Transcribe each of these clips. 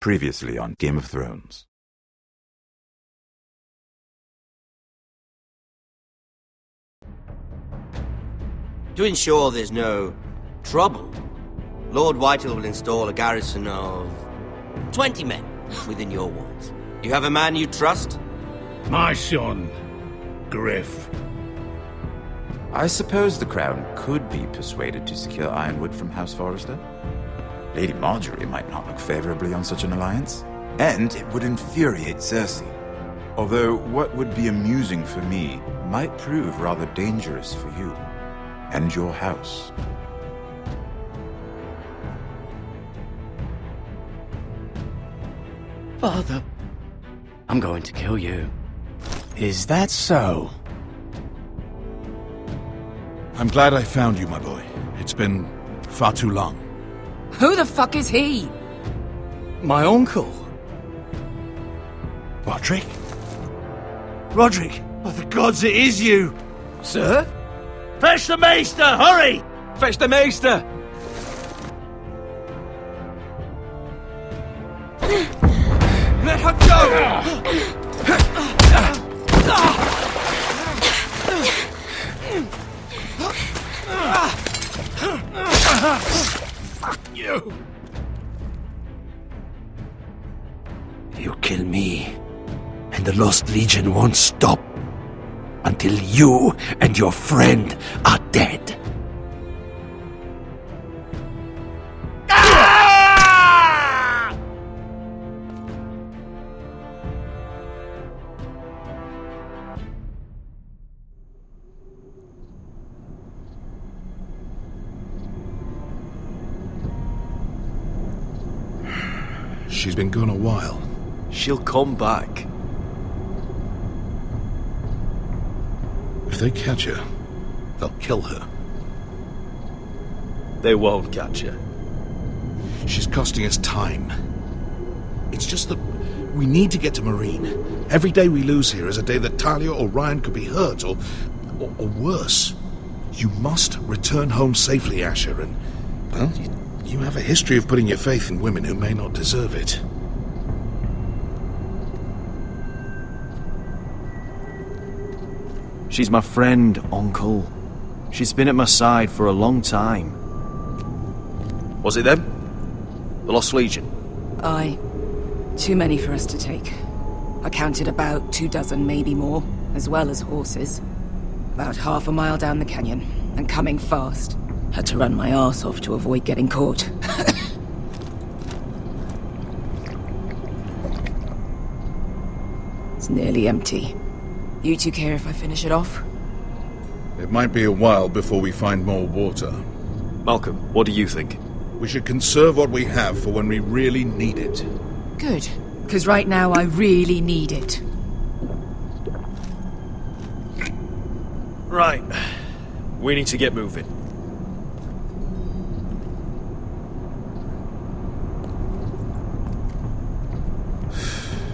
Previously on Game of Thrones. To ensure there's no trouble, Lord Whitehill will install a garrison of 20 men within your walls. You have a man you trust? My son, Griff. I suppose the Crown could be persuaded to secure Ironwood from House Forrester. Lady Marjorie might not look favorably on such an alliance, and it would infuriate Cersei. Although what would be amusing for me might prove rather dangerous for you and your house. Father, I'm going to kill you. Is that so? I'm glad I found you, my boy. It's been far too long. Who the fuck is he? My uncle. Roderick? Roderick! Oh, the gods, it is you! Sir? Fetch the maester, hurry! Fetch the maester! Let her go! Fuck you! You kill me, and the Lost Legion won't stop until you and your friend are dead. She's been gone a while. She'll come back. If they catch her, they'll kill her. They won't catch her. She's costing us time. It's just that we need to get to Marine. Every day we lose here is a day that Talia or Ryan could be hurt, or worse. You must return home safely, Asher, and, well, you have a history of putting your faith in women who may not deserve it. She's my friend, Uncle. She's been at my side for a long time. Was it them? The Lost Legion? Aye. Too many for us to take. I counted about 24, maybe more, as well as horses. About half a mile down the canyon, and coming fast. Had to run my arse off to avoid getting caught. It's nearly empty. You two care if I finish it off? It might be a while before we find more water. Malcolm, what do you think? We should conserve what we have for when we really need it. Good. Because right now I really need it. Right. We need to get moving.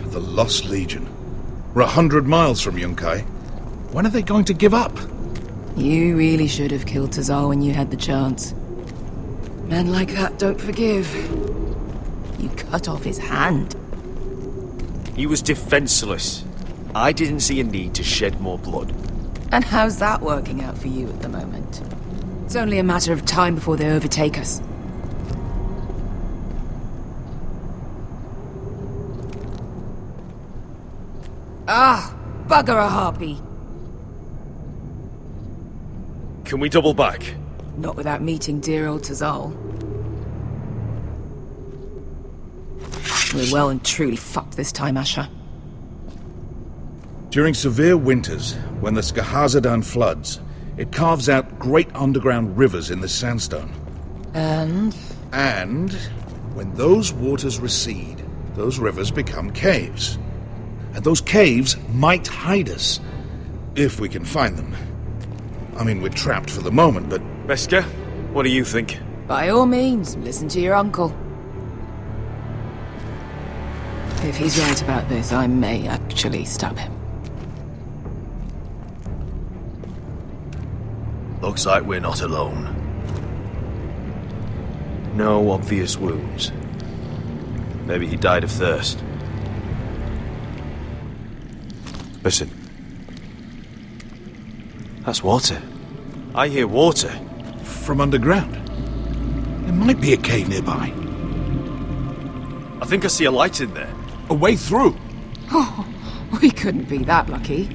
The Lost Legion. We're 100 miles from Yunkai. When are they going to give up? You really should have killed Tazal when you had the chance. Men like that don't forgive. You cut off his hand. He was defenseless. I didn't see a need to shed more blood. And how's that working out for you at the moment? It's only a matter of time before they overtake us. Ah, bugger a harpy. Can we double back? Not without meeting dear old Tazal. We're well and truly fucked this time, Asher. During severe winters, when the Skahazadan floods, it carves out great underground rivers in the sandstone. And when those waters recede, those rivers become caves. And those caves might hide us, if we can find them. I mean, we're trapped for the moment, but... Beskar, what do you think? by all means, listen to your uncle. If he's right about this, I may actually stab him. Looks like we're not alone. No obvious wounds. Maybe he died of thirst. Listen. That's water. I hear water. From underground. There might be a cave nearby. I think I see a light in there. A way through. Oh, we couldn't be that lucky.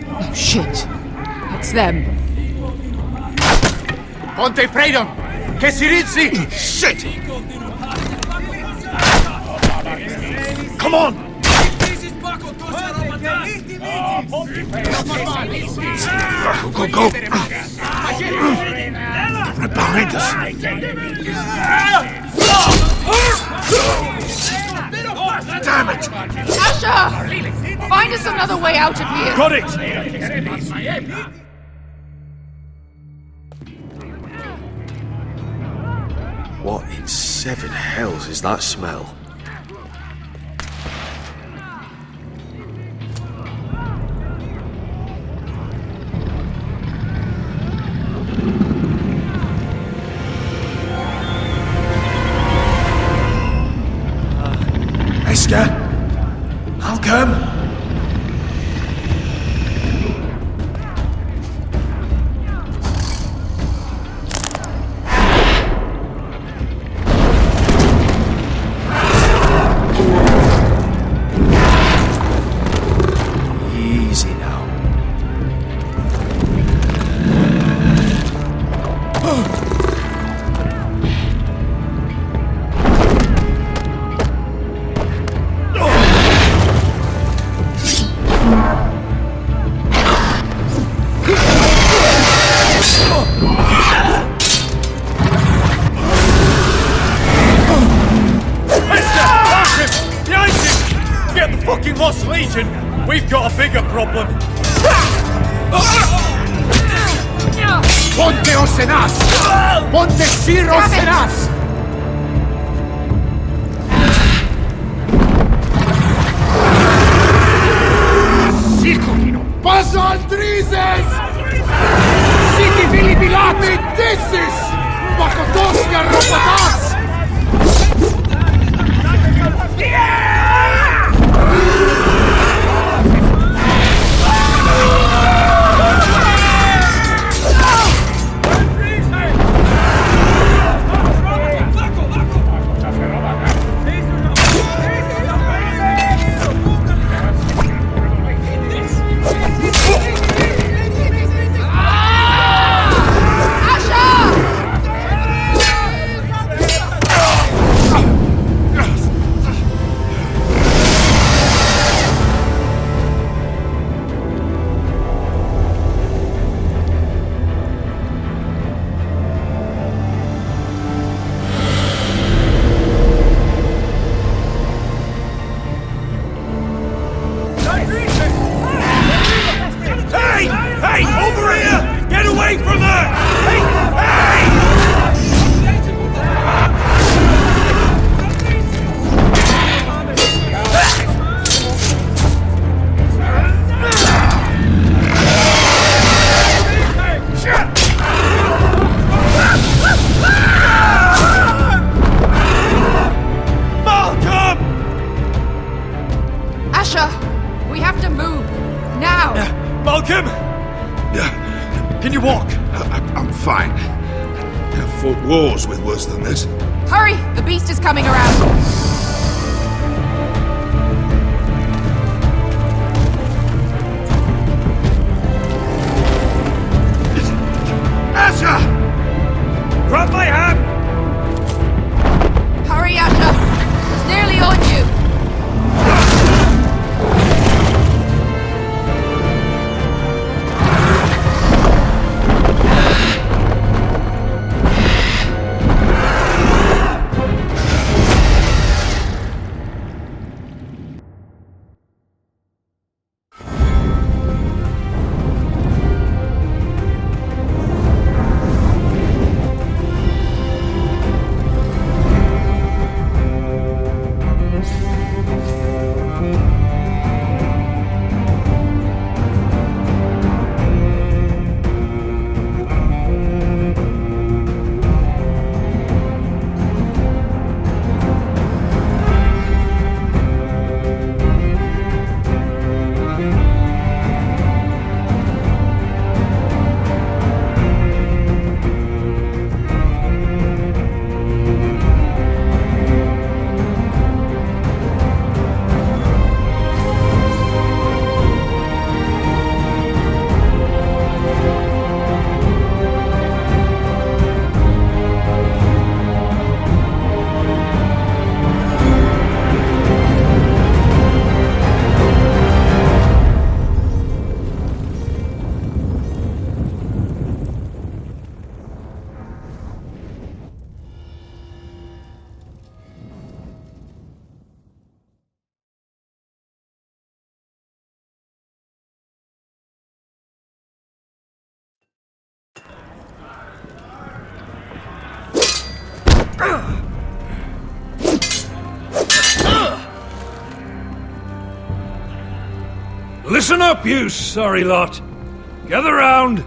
Oh, shit. It's them. Ponte Freedom! Che si rizzi! Shit! Come on! Go, go, go! Right behind us! Damn it! Asher! Find us another way out of here! Got it! What in seven hells is that smell? Esker? Malcolm? Easy now. Get the fucking Lost Legion! We've got a bigger problem! Ponte Osenas! Ponte Sir Osenas! Sikulino! Paso al Drizes! Siki Vilibilati Dissis! Bakotoska Robotas! Hey! Over here! Get away from there! Hey! Malcolm! Asher! We have to move! Now! Malcolm! Can you walk? I'm fine. I've fought wars with worse than this. Hurry! The beast is coming around! Asher! Grab my hand! Hurry, Asher! It's nearly on you! Listen up, you sorry lot. Gather round.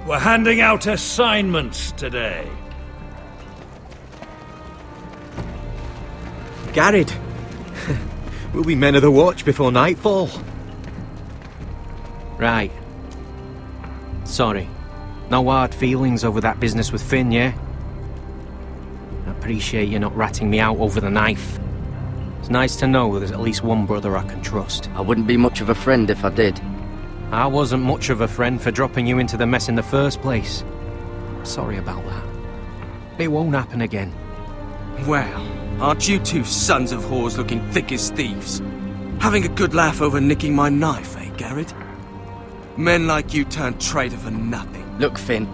We're handing out assignments today. Garrett, we'll be men of the watch before nightfall. Right. Sorry. No hard feelings over that business with Finn, yeah? I appreciate you not ratting me out over the knife. It's nice to know there's at least one brother I can trust. I wouldn't be much of a friend if I did. I wasn't much of a friend for dropping you into the mess in the first place. Sorry about that. It won't happen again. Well, aren't you two sons of whores looking thick as thieves? Having a good laugh over nicking my knife, eh, Garrett? Men like you turn traitor for nothing. Look, Finn,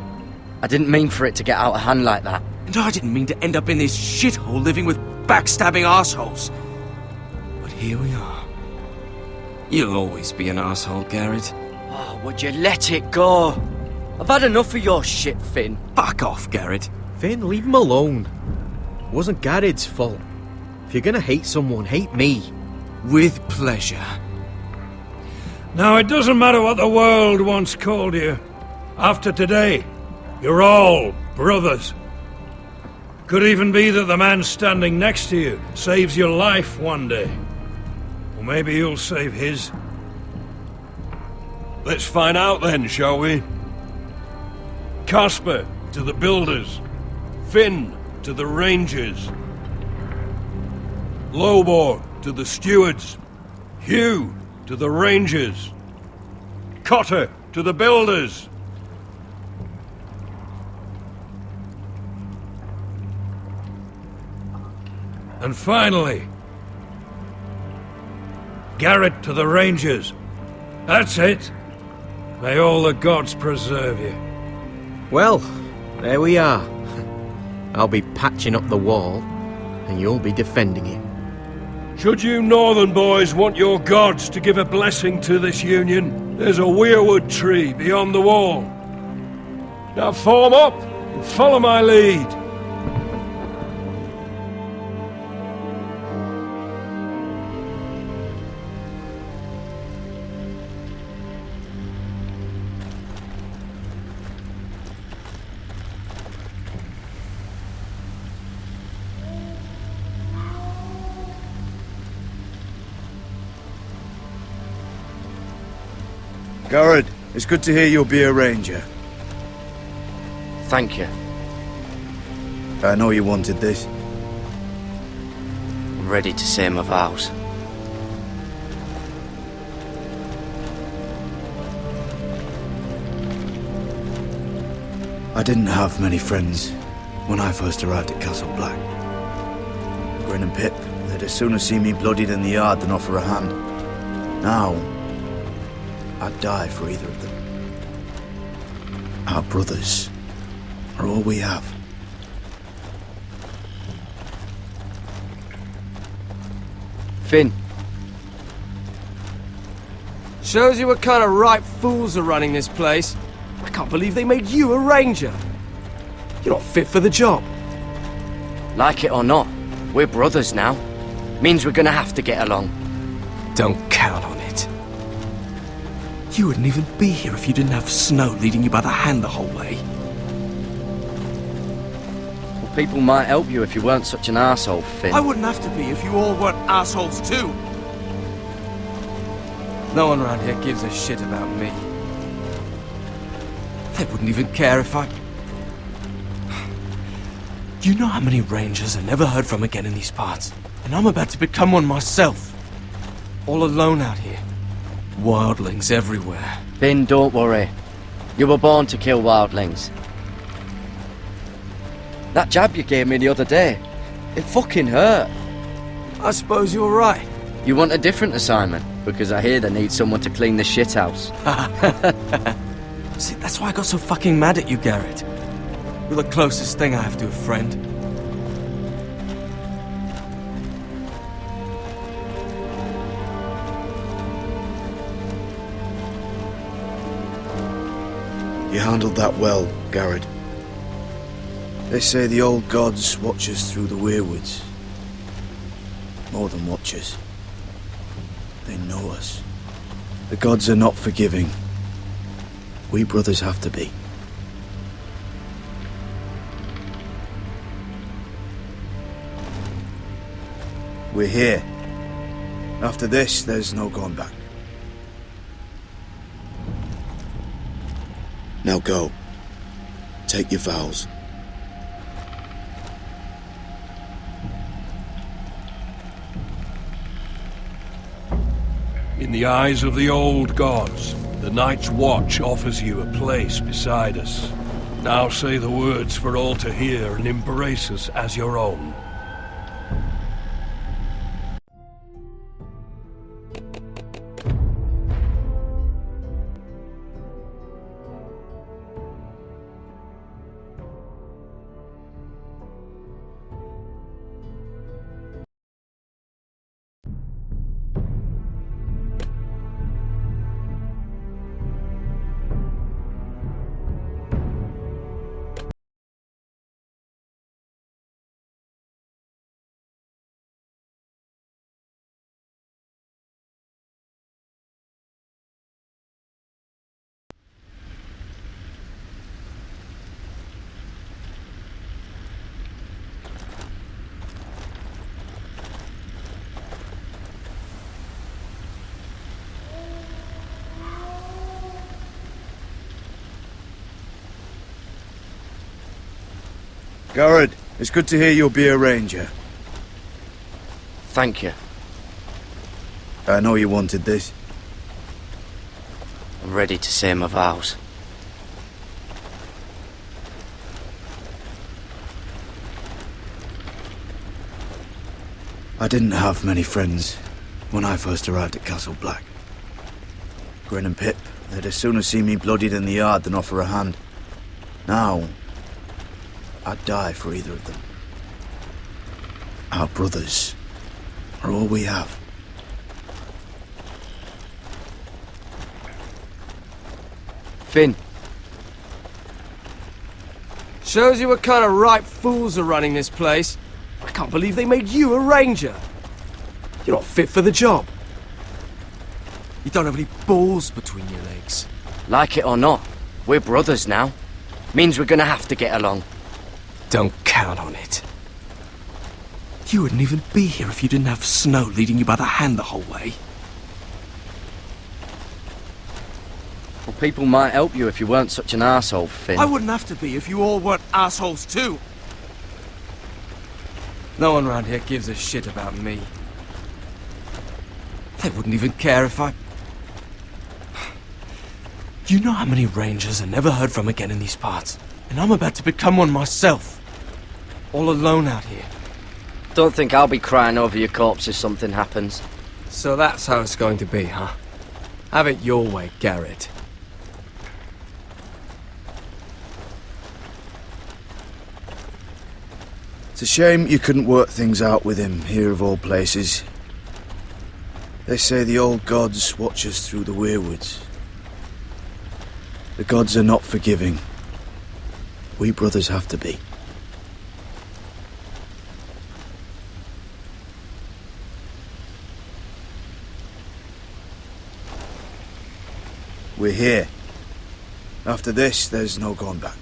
I didn't mean for it to get out of hand like that. And I didn't mean to end up in this shithole living with backstabbing assholes. But here we are. You'll always be an asshole, Garrett. Oh, would you let it go? I've had enough of your shit, Finn. Fuck off, Garrett. Finn, leave him alone. It wasn't Garrett's fault. If you're gonna hate someone, hate me. With pleasure. Now, it doesn't matter what the world once called you. After today, you're all brothers. Could even be that the man standing next to you saves your life one day. Or maybe you'll save his. Let's find out then, shall we? Casper to the builders. Finn to the rangers. Lobor to the stewards. Hugh to the rangers. Cotter to the builders. And finally, Garrett to the rangers. That's it. May all the gods preserve you. Well, there we are. I'll be patching up the wall, and you'll be defending it. Should you northern boys want your gods to give a blessing to this union, there's a weirwood tree beyond the wall. Now form up and follow my lead. Garrett, it's good to hear you'll be a ranger. Thank you. I know you wanted this. I'm ready to say my vows. I didn't have many friends when I first arrived at Castle Black. Grin and Pip, they'd as soon see me bloodied in the yard than offer a hand. Now, I'd die for either of them. Our brothers are all we have. Finn. Shows you what kind of ripe fools are running this place. I can't believe they made you a ranger. You're not fit for the job. Like it or not, we're brothers now. Means we're gonna have to get along. Don't count on it. You wouldn't even be here if you didn't have Snow leading you by the hand the whole way. Well, people might help you if you weren't such an arsehole, Finn. I wouldn't have to be if you all weren't assholes too. No one around here gives a shit about me. They wouldn't even care if I... You know how many rangers I never heard from again in these parts? And I'm about to become one myself. All alone out here. Wildlings everywhere. Finn, don't worry. You were born to kill wildlings. That jab you gave me the other day, it fucking hurt. I suppose you're right. You want a different assignment? Because I hear they need someone to clean the shithouse. See, that's why I got so fucking mad at you, Garrett. You're the closest thing I have to a friend. You handled that well, Garrett. They say the old gods watch us through the weirwoods. More than watch us. They know us. The gods are not forgiving. We brothers have to be. We're here. After this, there's no going back. Now go. Take your vows. In the eyes of the old gods, the Night's Watch offers you a place beside us. Now say the words for all to hear and embrace us as your own. Garrett, it's good to hear you'll be a ranger. Thank you. I know you wanted this. I'm ready to say my vows. I didn't have many friends when I first arrived at Castle Black. Grin and Pip, they'd as soon have seen me bloodied in the yard than offer a hand. Now, I'd die for either of them. Our brothers are all we have. Finn. Shows you what kind of ripe fools are running this place. I can't believe they made you a ranger. You're not fit for the job. You don't have any balls between your legs. Like it or not, we're brothers now. Means we're gonna have to get along. Don't count on it. You wouldn't even be here if you didn't have Snow leading you by the hand the whole way. Well, people might help you if you weren't such an arsehole, Finn. I wouldn't have to be if you all weren't assholes too. No one around here gives a shit about me. They wouldn't even care if I... You know how many rangers are never heard from again in these parts? And I'm about to become one myself. All alone out here. Don't think I'll be crying over your corpse if something happens. So that's how it's going to be, huh? Have it your way, Garrett. It's a shame you couldn't work things out with him here of all places. They say the old gods watch us through the weirwoods. The gods are not forgiving. We brothers have to be. We're here. After this, there's no going back.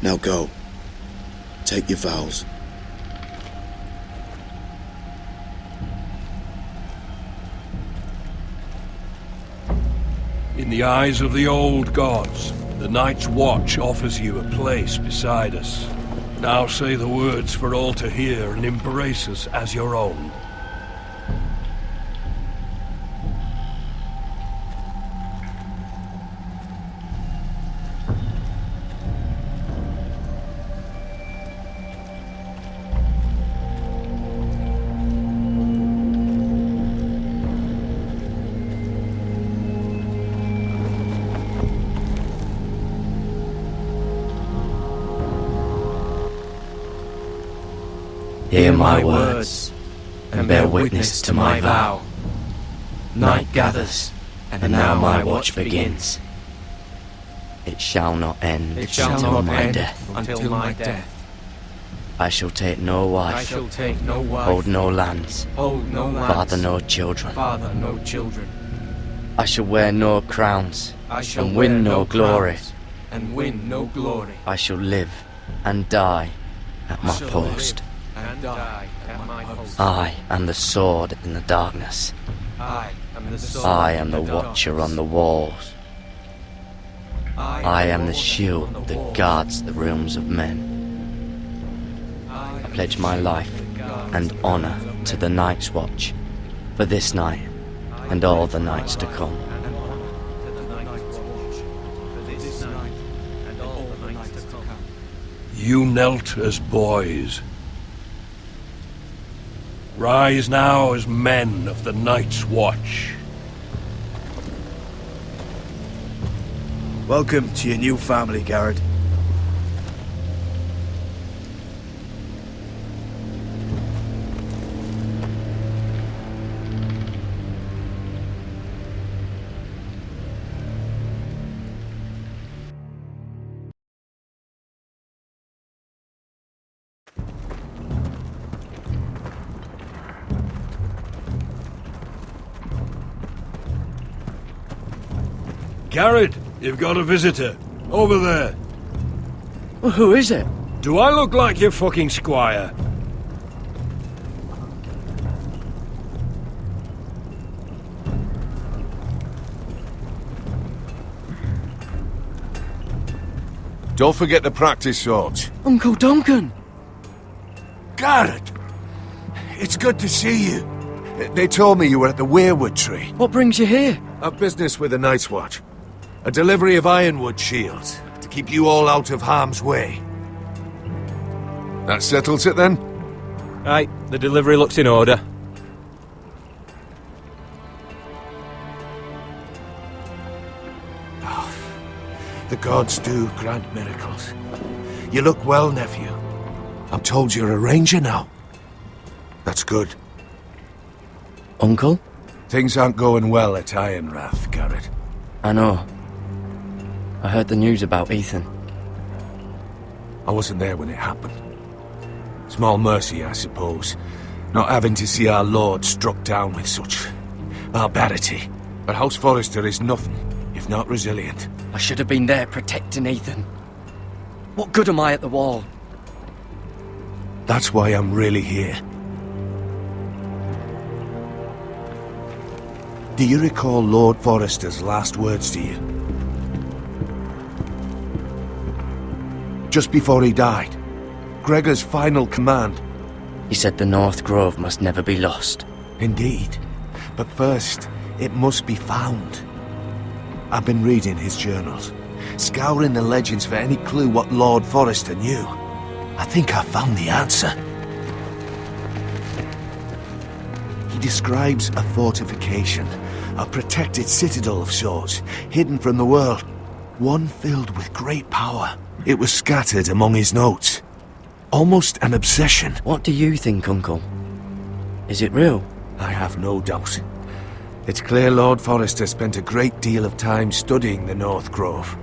Now go. Take your vows. In the eyes of the old gods, the Night's Watch offers you a place beside us. Now say the words for all to hear and embrace us as your own. Hear my words, and bear witness to my vow. Night gathers, and now my watch begins. It shall not end It shall until not my end death. until my death. I shall take no wife. I shall take no wife. Hold no lands. Hold no lands. Father no children. Father no children. I shall wear no crowns. I shall and win wear no glory. crowns and win no glory. I shall live and die at my post. And die at my post. I am the sword in the darkness. I am the sword. I am the watcher on the walls. I am the shield that guards the realms of men. I pledge my life and honor to the Night's Watch for this night and all the nights to come. You knelt as boys. Rise now as men of the Night's Watch. Welcome to your new family, Garrett. Garrett, you've got a visitor. Over there. Well, who is it? Do I look like your fucking squire? Don't forget to practice swords. Uncle Duncan! Garrett! It's good to see you. They told me you were at the Weirwood Tree. What brings you here? A business with the Night's Watch. A delivery of ironwood shields to keep you all out of harm's way. That settles it then? Aye, the delivery looks in order. The gods do grant miracles. You look well, nephew. I'm told you're a ranger now. That's good. Uncle? Things aren't going well at Ironrath, Garrett. I know. I heard the news about Ethan. I wasn't there when it happened. Small mercy, I suppose, not having to see our lord struck down with such barbarity. But House Forrester is nothing if not resilient. I should have been there protecting Ethan. What good am I at the wall? That's why I'm really here. Do you recall Lord Forrester's last words to you? Just before he died, Gregor's final command. He said the North Grove must never be lost. Indeed. But first, it must be found. I've been reading his journals, scouring the legends for any clue what Lord Forrester knew. I think I found the answer. He describes a fortification, a protected citadel of sorts, hidden from the world, one filled with great power. It was scattered among his notes. Almost an obsession. What do you think, Uncle? Is it real? I have no doubt. It's clear Lord Forrester spent a great deal of time studying the North Grove.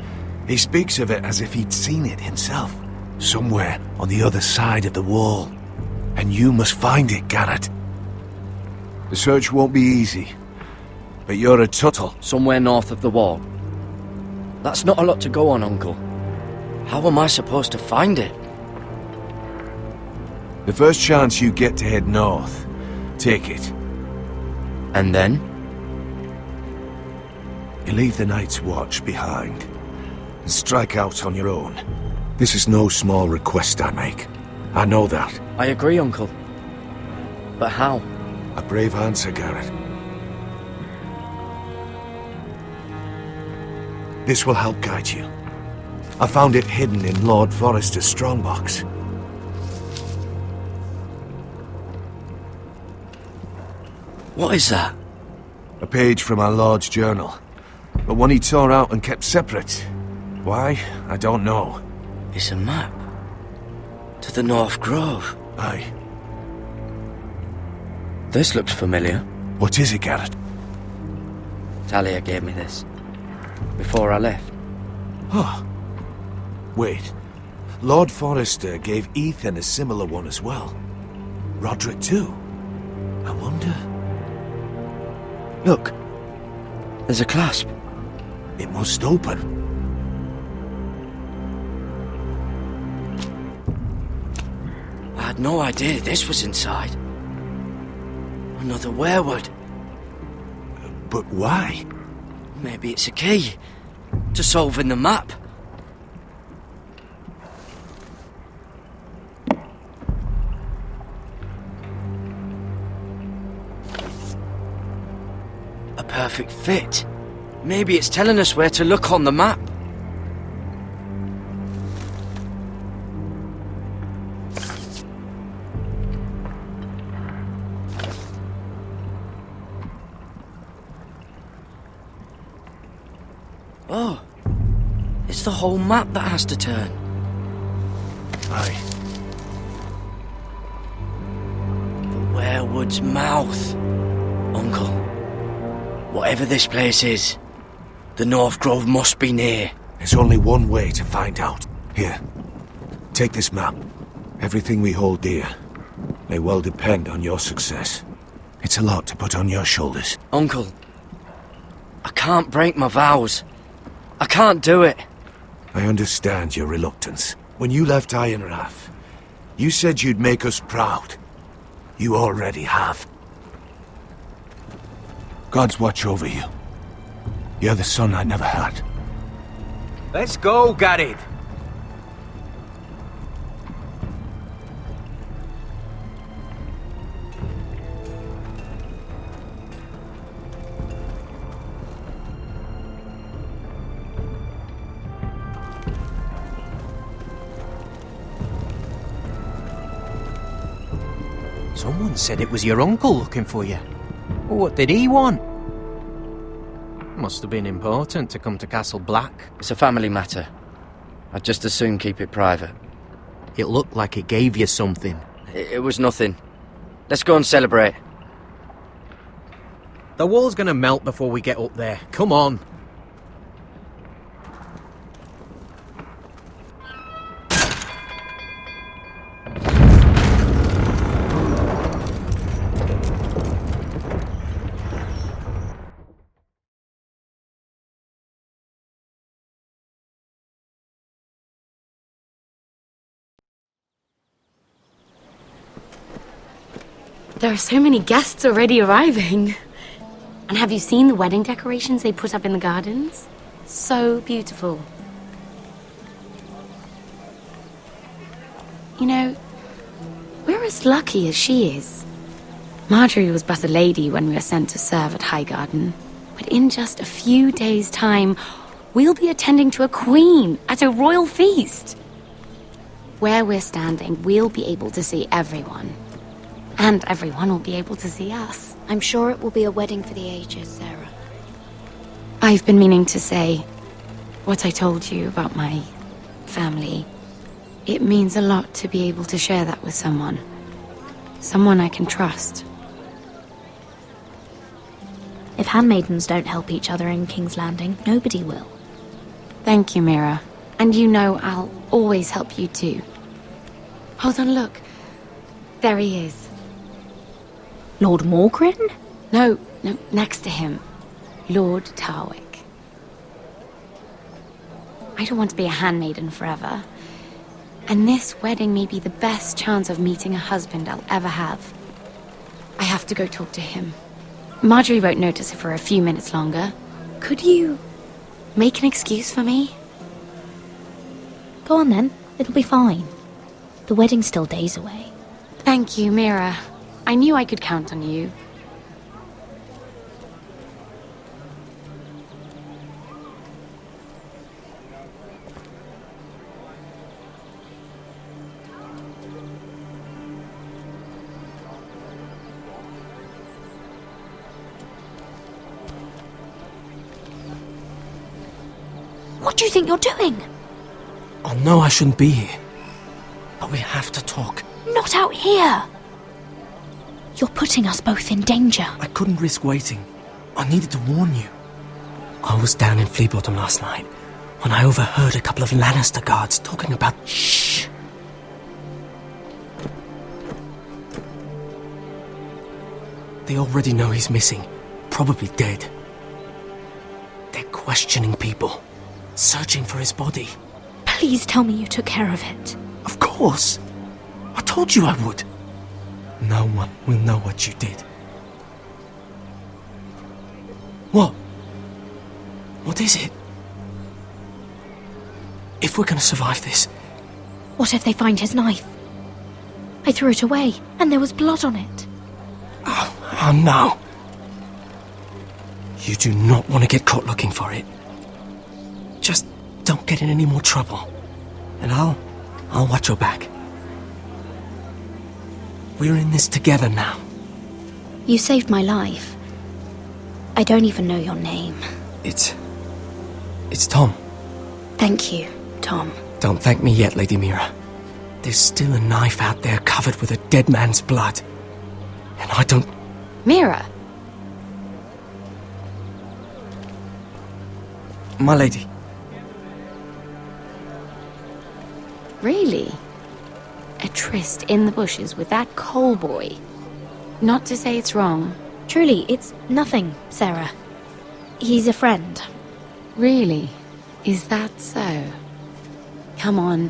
He speaks of it as if he'd seen it himself, somewhere on the other side of the wall. And you must find it, Garrett. The search won't be easy, but you're a tuttle. Somewhere north of the wall. That's not a lot to go on, Uncle. How am I supposed to find it? The first chance you get to head north, take it. And then? You leave the Night's Watch behind and strike out on your own. This is no small request I make. I know that. I agree, Uncle. But how? A brave answer, Garrett. This will help guide you. I found it hidden in Lord Forrester's strongbox. What is that? A page from our Lord's journal. But one he tore out and kept separate. Why? I don't know. It's a map. To the North Grove. Aye. This looks familiar. What is it, Garrett? Talia gave me this. Before I left. Oh. Wait. Lord Forrester gave Ethan a similar one as well. Roderick too. I wonder... Look. There's a clasp. It must open. I had no idea this was inside. Another werewood. But why? Maybe it's a key to solving the map. A perfect fit. Maybe it's telling us where to look on the map. Oh, it's the whole map that has to turn. Aye. The werewood's mouth. Uncle, whatever this place is, the North Grove must be near. There's only one way to find out. Here, take this map. Everything we hold dear may well depend on your success. It's a lot to put on your shoulders. Uncle, I can't break my vows. I can't do it. I understand your reluctance. When you left Iron Rath, you said you'd make us proud. You already have. God's watch over you. You're the son I never had. Let's go, Garrett. Someone said it was your uncle looking for you. What did he want? Must have been important to come to Castle Black. It's a family matter. I'd just as soon keep it private. It looked like it gave you something. It was nothing. Let's go and celebrate. The wall's gonna melt before we get up there. Come on. There are so many guests already arriving. And have you seen the wedding decorations they put up in the gardens? So beautiful. You know, we're as lucky as she is. Marjorie was but a lady when we were sent to serve at Highgarden. But in just a few days' time, we'll be attending to a queen at a royal feast. Where we're standing, we'll be able to see everyone. And everyone will be able to see us. I'm sure it will be a wedding for the ages, Sarah. I've been meaning to say what I told you about my family. It means a lot to be able to share that with someone. Someone I can trust. If handmaidens don't help each other in King's Landing, nobody will. Thank you, Mira. And you know I'll always help you too. Hold on, look. There he is. Lord Morgrin? No, next to him. Lord Tarwick. I don't want to be a handmaiden forever. And this wedding may be the best chance of meeting a husband I'll ever have. I have to go talk to him. Marjorie won't notice it for a few minutes longer. Could you make an excuse for me? Go on then. It'll be fine. The wedding's still days away. Thank you, Mira. I knew I could count on you. What do you think you're doing? I know I shouldn't be here, but we have to talk. Not out here! You're putting us both in danger. I couldn't risk waiting. I needed to warn you. I was down in Flea Bottom last night. when I overheard a couple of Lannister guards talking about... Shh! They already know he's missing, probably dead. They're questioning people, searching for his body. Please tell me you took care of it. Of course! I told you I would. No one will know what you did. What? What is it? If we're gonna survive this... What if they find his knife? I threw it away, and there was blood on it. Oh no. You do not want to get caught looking for it. Just don't get in any more trouble. And I'll watch your back. We're in this together now. You saved my life. I don't even know your name. It's Tom. Thank you, Tom. Don't thank me yet, Lady Mira. There's still a knife out there covered with a dead man's blood. And I don't... Mira! My lady. Really? A tryst in the bushes with that coal boy? Not to say it's wrong. Truly, it's nothing, Sarah. He's a friend. Really? Is that so? Come on.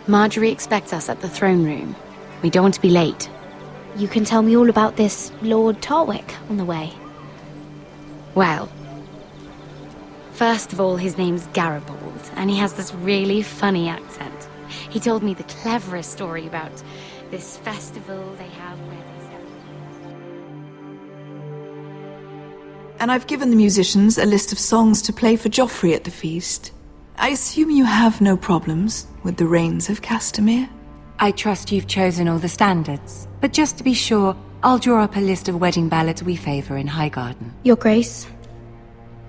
Marjorie expects us at the throne room. We don't want to be late. You can tell me all about this Lord Tarwick on the way. Well, first of all, his name's Garibald, and he has this really funny accent. He told me the cleverest story about this festival they have where they celebrate. And I've given the musicians a list of songs to play for Joffrey at the feast. I assume you have no problems with the Rains of Castamere? I trust you've chosen all the standards. But just to be sure, I'll draw up a list of wedding ballads we favor in Highgarden. Your Grace,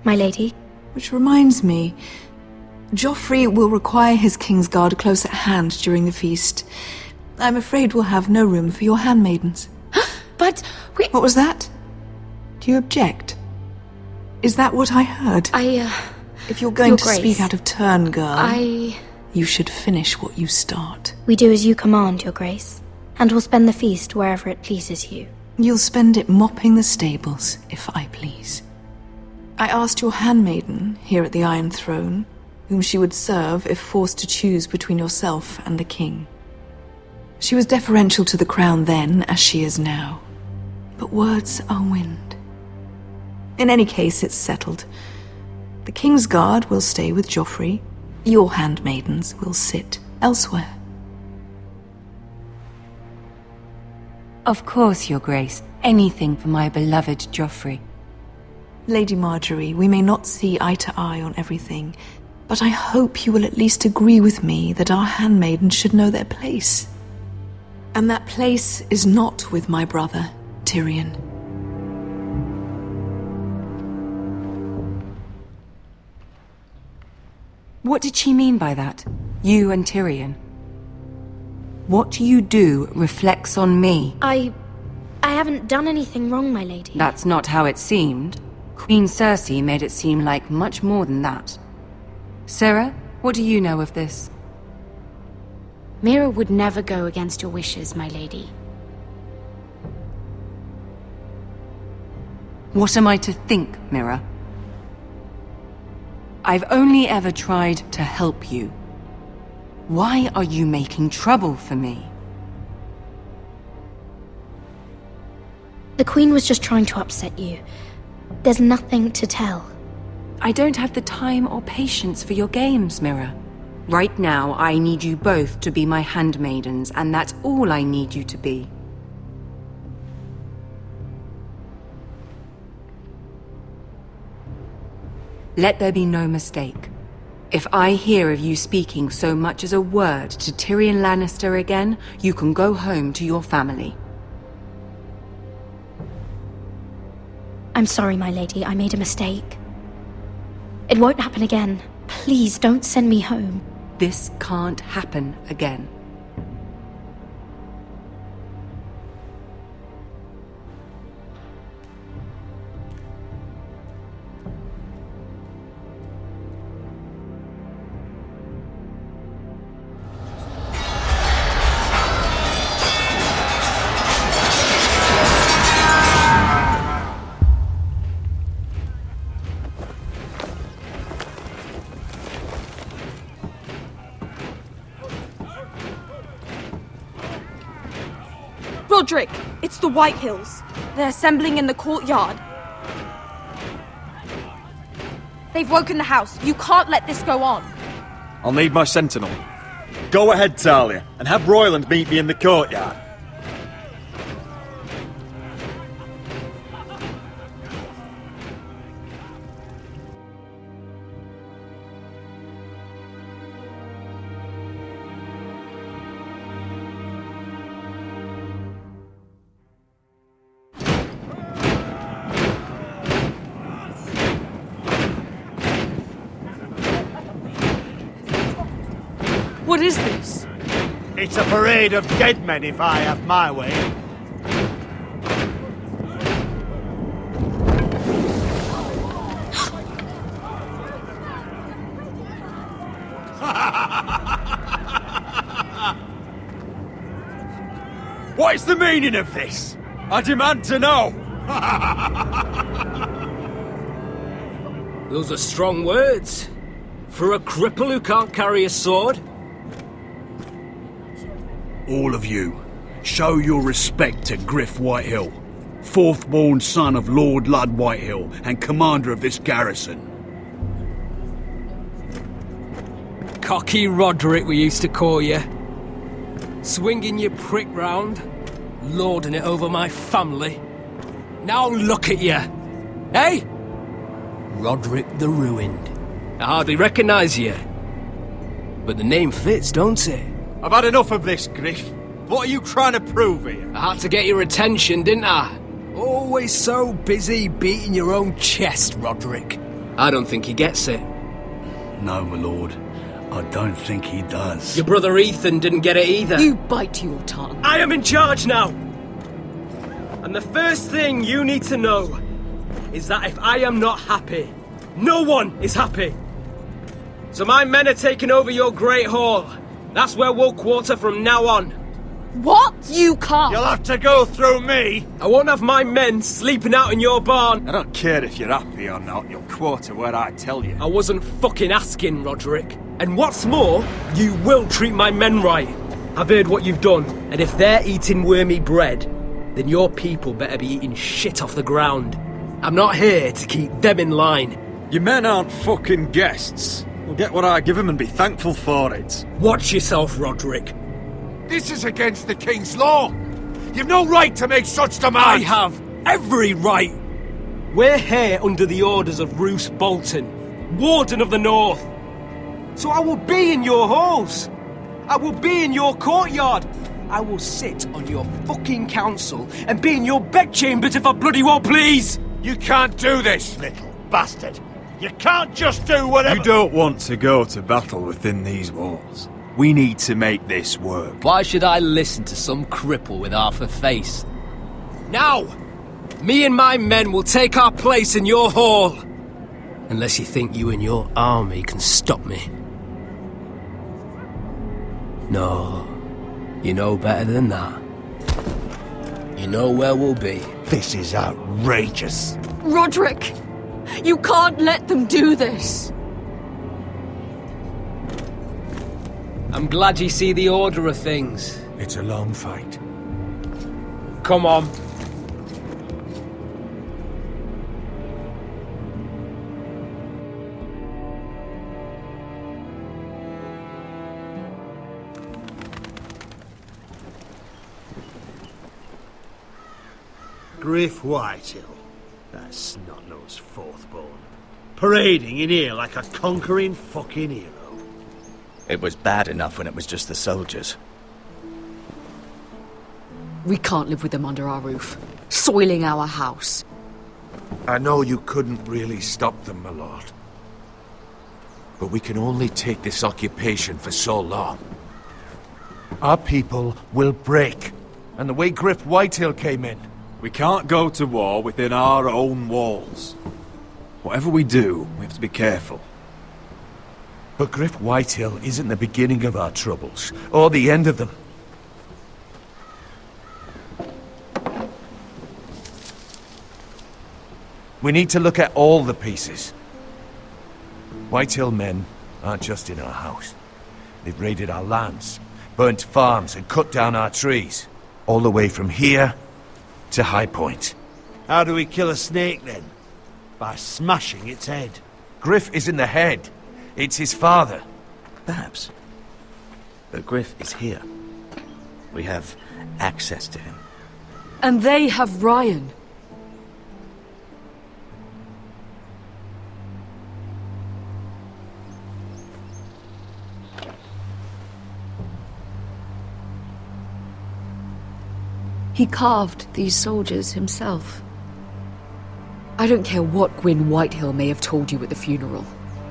my lady. Which reminds me, Joffrey will require his Kingsguard close at hand during the feast. I'm afraid we'll have no room for your handmaidens. But we... What was that? Do you object? Is that what I heard? If you're going to speak out of turn, girl... You should finish what you start. We do as you command, Your Grace, and we'll spend the feast wherever it pleases you. You'll spend it mopping the stables, if I please. I asked your handmaiden here at the Iron Throne whom she would serve if forced to choose between yourself and the king. She was deferential to the crown then, as she is now. But words are wind. In any case, it's settled. The Kingsguard will stay with Joffrey. Your handmaidens will sit elsewhere. Of course, Your Grace. Anything for my beloved Joffrey. Lady Marjorie, we may not see eye to eye on everything, but I hope you will at least agree with me that our handmaidens should know their place. And that place is not with my brother, Tyrion. What did she mean by that? You and Tyrion? What you do reflects on me. I haven't done anything wrong, my lady. That's not how it seemed. Queen Cersei made it seem like much more than that. Sarah, what do you know of this? Mira would never go against your wishes, my lady. What am I to think, Mira? I've only ever tried to help you. Why are you making trouble for me? The Queen was just trying to upset you. There's nothing to tell. I don't have the time or patience for your games, Mira. Right now, I need you both to be my handmaidens, and that's all I need you to be. Let there be no mistake. If I hear of you speaking so much as a word to Tyrion Lannister again, you can go home to your family. I'm sorry, my lady. I made a mistake. It won't happen again. Please don't send me home. This can't happen again. Roderick! It's the Whitehills. They're assembling in the courtyard. They've woken the house. You can't let this go on. I'll need my sentinel. Go ahead, Talia, and have Royland meet me in the courtyard. What is this? It's a parade of dead men, if I have my way. What is the meaning of this? I demand to know! Those are strong words. For a cripple who can't carry a sword? All of you, show your respect to Griff Whitehill, fourth-born son of Lord Ludd Whitehill and commander of this garrison. Cocky Roderick, we used to call you. Swinging your prick round, lording it over my family. Now look at you! Hey? Roderick the Ruined. I hardly recognise you. But the name fits, don't it? I've had enough of this, Griff. What are you trying to prove here? I had to get your attention, didn't I? Always so busy beating your own chest, Roderick. I don't think he gets it. No, my lord. I don't think he does. Your brother Ethan didn't get it either. You bite your tongue. I am in charge now! And the first thing you need to know is that if I am not happy, no one is happy. So my men are taking over your Great Hall. That's where we'll quarter from now on. What? You can't. You'll have to go through me. I won't have my men sleeping out in your barn. I don't care if you're happy or not. You'll quarter where I tell you. I wasn't fucking asking, Roderick. And what's more, you will treat my men right. I've heard what you've done, and if they're eating wormy bread, then your people better be eating shit off the ground. I'm not here to keep them in line. Your men aren't fucking guests. We'll get what I give them and be thankful for it. Watch yourself, Roderick. This is against the King's law. You've no right to make such demands. I have every right. We're here under the orders of Roose Bolton, Warden of the North. So I will be in your halls. I will be in your courtyard. I will sit on your fucking council and be in your bedchambers if I bloody well please. You can't do this, little bastard. You can't just do whatever... You don't want to go to battle within these walls. We need to make this work. Why should I listen to some cripple with half a face? Now, me and my men will take our place in your hall. Unless you think you and your army can stop me. No, you know better than that. You know where we'll be. This is outrageous. Roderick, you can't let them do this. I'm glad you see the order of things. It's a long fight. Come on. Griff Whitehill, that snot-nosed fourth-born, parading in here like a conquering fucking hero. It was bad enough when it was just the soldiers. We can't live with them under our roof, soiling our house. I know you couldn't really stop them, my lord. But we can only take this occupation for so long. Our people will break. And the way Griff Whitehill came in... We can't go to war within our own walls. Whatever we do, we have to be careful. But Griff Whitehill isn't the beginning of our troubles, or the end of them. We need to look at all the pieces. Whitehill men aren't just in our house. They've raided our lands, burnt farms and cut down our trees. All the way from here to High Point. How do we kill a snake, then? By smashing its head. Griff isn't the head. It's his father. Perhaps. But Griff is here. We have access to him. And they have Ryan. He carved these soldiers himself. I don't care what Gwyn Whitehill may have told you at the funeral.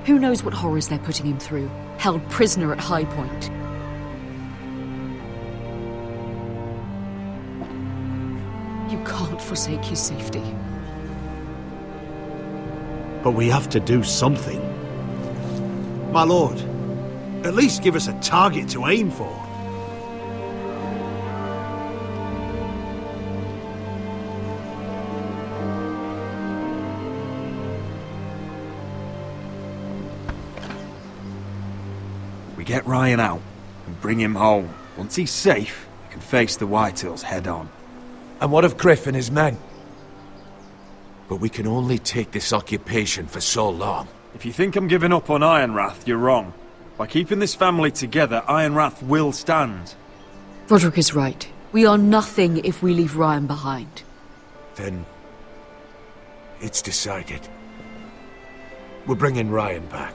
Who knows what horrors they're putting him through, held prisoner at High Point. You can't forsake his safety. But we have to do something. My lord, at least give us a target to aim for. We get Ryan out and bring him home. Once he's safe, we can face the Whitehills head on. And what of Griff and his men? But we can only take this occupation for so long. If you think I'm giving up on Ironrath, you're wrong. By keeping this family together, Ironrath will stand. Roderick is right. We are nothing if we leave Ryan behind. Then it's decided. We're bringing Ryan back.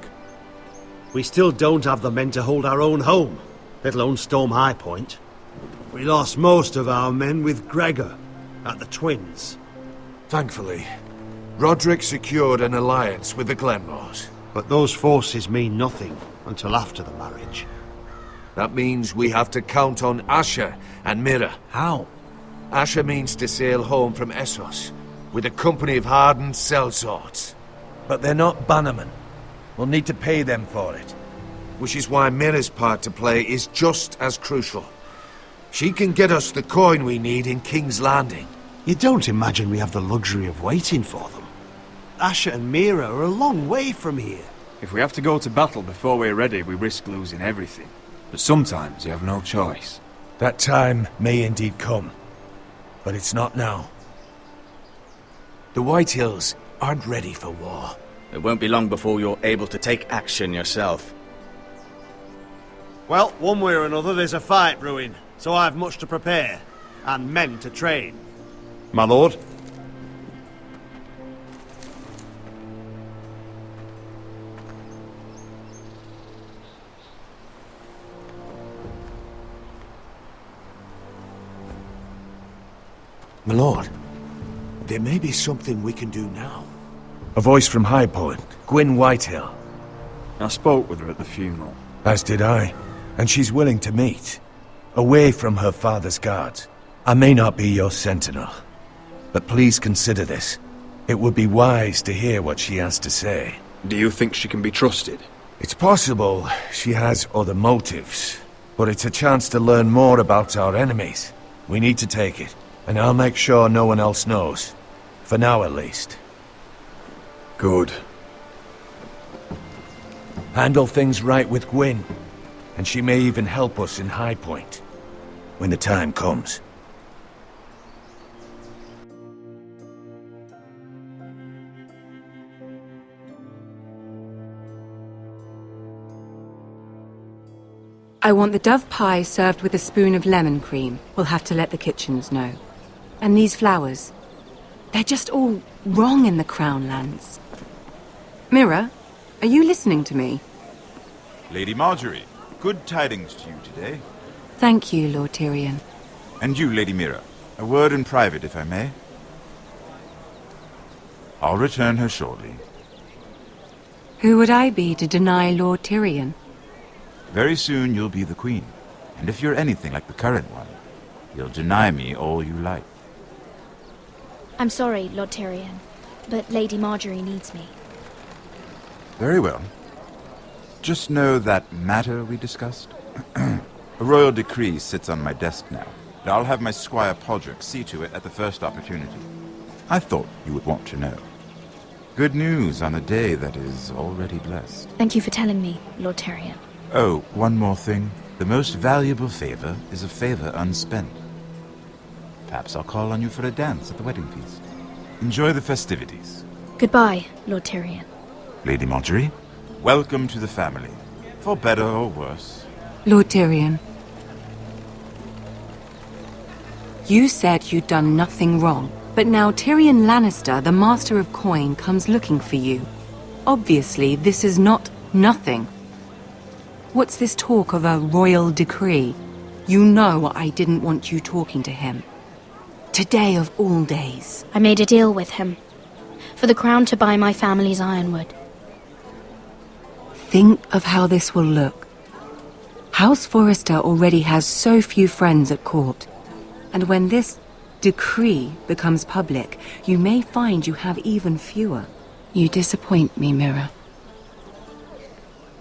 We still don't have the men to hold our own home, let alone storm High Point. We lost most of our men with Gregor at the Twins. Thankfully, Roderick secured an alliance with the Glenmores. But those forces mean nothing until after the marriage. That means we have to count on Asher and Mira. How? Asher means to sail home from Essos with a company of hardened sellswords. But they're not bannermen. We'll need to pay them for it. Which is why Mira's part to play is just as crucial. She can get us the coin we need in King's Landing. You don't imagine we have the luxury of waiting for them? Asher and Mira are a long way from here. If we have to go to battle before we're ready, we risk losing everything. But sometimes you have no choice. That time may indeed come. But it's not now. The Whitehills aren't ready for war. It won't be long before you're able to take action yourself. Well, one way or another there's a fight brewing, so I've much to prepare, and men to train. My lord? My lord, there may be something we can do now. A voice from High Point, Gwyn Whitehill. I spoke with her at the funeral. As did I, and she's willing to meet. Away from her father's guards. I may not be your sentinel, but please consider this. It would be wise to hear what she has to say. Do you think she can be trusted? It's possible she has other motives, but it's a chance to learn more about our enemies. We need to take it, and I'll make sure no one else knows. For now, at least. Good. Handle things right with Gwyn, and she may even help us in High Point, when the time comes. I want the dove pie served with a spoon of lemon cream. We'll have to let the kitchens know. And these flowers. They're just all wrong in the Crown lands. Mira, are you listening to me? Lady Marjorie, good tidings to you today. Thank you, Lord Tyrion. And you, Lady Mira. A word in private, if I may. I'll return her shortly. Who would I be to deny Lord Tyrion? Very soon you'll be the queen. And if you're anything like the current one, you'll deny me all you like. I'm sorry, Lord Tyrion, but Lady Marjorie needs me. Very well. Just know that matter we discussed? A royal decree sits on my desk now. And I'll have my Squire Podrick see to it at the first opportunity. I thought you would want to know. Good news on a day that is already blessed. Thank you for telling me, Lord Tyrion. Oh, one more thing. The most valuable favor is a favor unspent. Perhaps I'll call on you for a dance at the wedding feast. Enjoy the festivities. Goodbye, Lord Tyrion. Lady Marjorie, welcome to the family. For better or worse. Lord Tyrion. You said you'd done nothing wrong, but now Tyrion Lannister, the Master of Coin, comes looking for you. Obviously, this is not nothing. What's this talk of a royal decree? You know I didn't want you talking to him. Today of all days. I made a deal with him. For the crown to buy my family's ironwood. Think of how this will look. House Forrester already has so few friends at court. And when this decree becomes public, you may find you have even fewer. You disappoint me, Mira.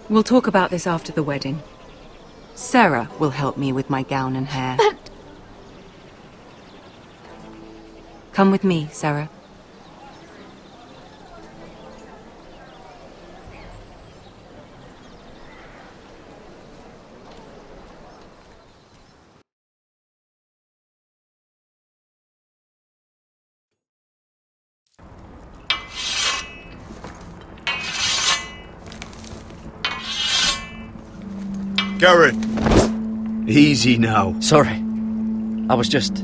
We'll talk about this after the wedding. Sarah will help me with my gown and hair. But... Come with me, Sarah. Garen! Easy now. Sorry. I was just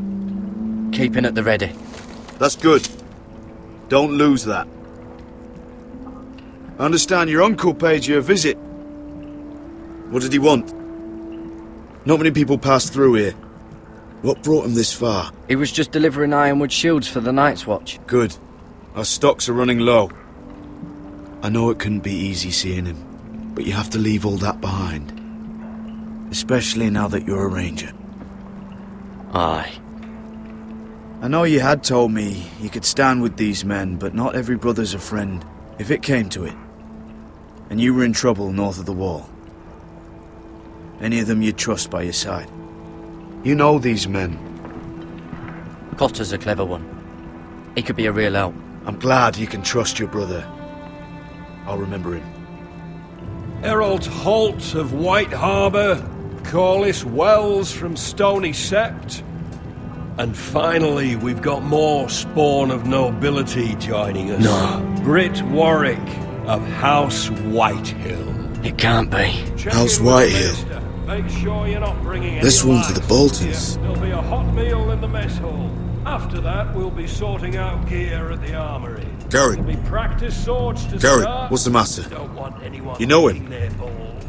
keeping at the ready. That's good. Don't lose that. I understand your uncle paid you a visit. What did he want? Not many people pass through here. What brought him this far? He was just delivering ironwood shields for the Night's Watch. Good. Our stocks are running low. I know it couldn't be easy seeing him, but you have to leave all that behind. Especially now that you're a ranger. Aye. I know you had told me you could stand with these men, but not every brother's a friend, if it came to it. And you were in trouble north of the wall. Any of them you'd trust by your side. You know these men. Cotter's a clever one. He could be a real help. I'm glad you can trust your brother. I'll remember him. Errol Holt of White Harbour, Corliss Wells from Stony Sept, and finally we've got more spawn of nobility joining us. No. Britt Warwick of House Whitehill. It can't be. House Whitehill. Make sure you're not bringing This any one for the Boltons. There'll be a hot meal in the mess hall. After that, we'll be sorting out gear at the armory. Gary. There'll be practice swords to Gary, start. what's the matter? Don't want anyone You know him? licking their balls.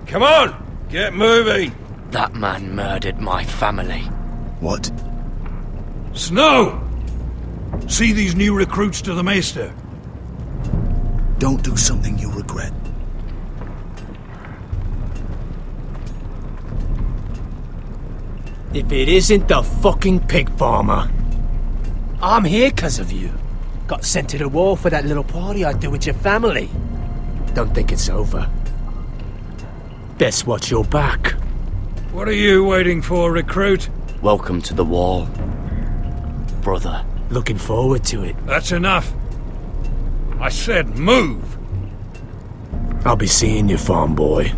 Come on, get moving. That man murdered my family. What? Snow! See these new recruits to the Maester? Don't do something you'll regret. If it isn't the fucking pig farmer. I'm here 'cause of you. Got sent to the war for that little party I do with your family. Don't think it's over. Best watch your back. What are you waiting for, recruit? Welcome to the wall, brother. Looking forward to it. That's enough. I said move. I'll be seeing you, farm boy.